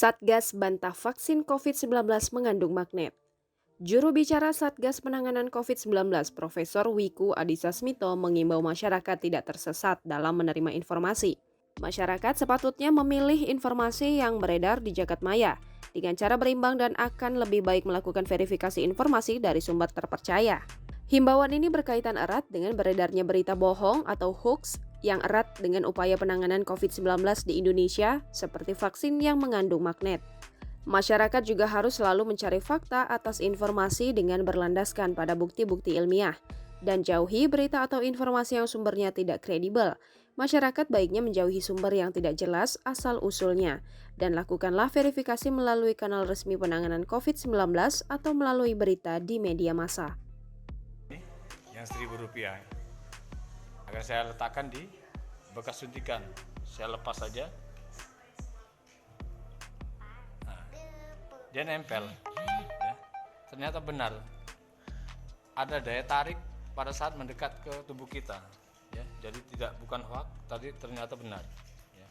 Satgas bantah vaksin COVID-19 mengandung magnet. Juru bicara Satgas Penanganan COVID-19 Profesor Wiku Adhisa Smito mengimbau masyarakat tidak tersesat dalam menerima informasi. Masyarakat sepatutnya memilih informasi yang beredar di jagat maya dengan cara berimbang dan akan lebih baik melakukan verifikasi informasi dari sumber terpercaya. Himbauan ini berkaitan erat dengan beredarnya berita bohong atau hoax yang erat dengan upaya penanganan COVID-19 di Indonesia seperti vaksin yang mengandung magnet. Masyarakat juga harus selalu mencari fakta atas informasi dengan berlandaskan pada bukti-bukti ilmiah dan jauhi berita atau informasi yang sumbernya tidak kredibel. Masyarakat baiknya menjauhi sumber yang tidak jelas asal-usulnya dan lakukanlah verifikasi melalui kanal resmi penanganan COVID-19 atau melalui berita di media massa. Yang Rp1.000 akan saya letakkan di bekas suntikan, saya lepas saja. Dia nempel ya. Ternyata benar ada daya tarik pada saat mendekat ke tubuh kita ya. Jadi bukan hoax, tadi ternyata benar ya.